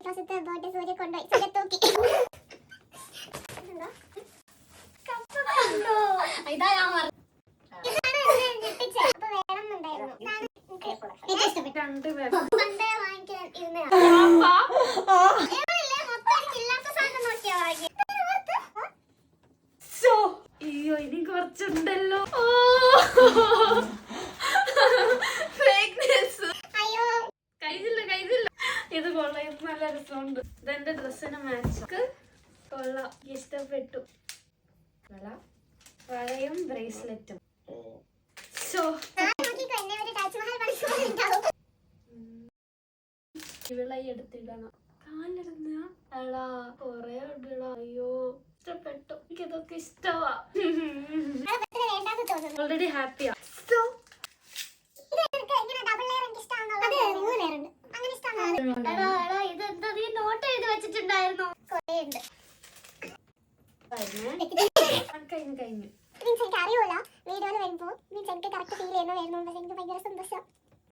ഇപ്രാവശ്യത്തെ ബർത്ത്ഡേ സൂര്യ കൊണ്ടുപോയി സൂര്യ തൂക്കി. ഇതാ ഞാൻ ഇതാണ് എന്നെ ഞെട്ടിച്ചത്. അപ്പൊ വേണമെന്നുണ്ടായിരുന്നു. ഇതാണ് എനിക്ക് ഏറ്റവും ഇഷ്ടപ്പെട്ടത്. പണ്ടേ വാങ്ങിക്കാൻ ഇരുന്നതാണ്. ഇവളില്ലേ മൊത്തം എനിക്കില്ലാത്ത സാധനം നോക്കിയാ വാങ്ങിയത്. അയ്യോ ഇനി കുറച്ചുണ്ടല്ലോ. അയ്യോ കഴിച്ചില്ല. ഇത് കൊള്ളാം, ഇത് നല്ല രസമുണ്ട്. ഇതെന്റെ ഡ്രസ്സിന് മാച്ച് കൊള്ളാം, ഇഷ്ടപ്പെട്ടു. വളയും ബ്രേസ്ലെറ്റും. ഇവളായി എടുത്തിടണം. കാലിടുന്ന എടാ കൊറേ ഇടടാ. അയ്യോ ഇഷ്ടപ്പെട്ടു, എനിക്കിതൊക്കെ ഇഷ്ടമാ. ഓൾറെഡി ഹാപ്പിയാ. ഇതെന്താ നീ നോട്ട് എഴുതി വെച്ചിട്ടുണ്ടായിരുന്നു? കഴിഞ്ഞു. എനിക്ക് അറിയൂല വീഡിയോയിൽ വരുമ്പോ എനിക്ക് കറക്റ്റ് ഫീൽ ചെയ്യുന്നു. പക്ഷെ എനിക്ക് ഭയങ്കര സന്തോഷം.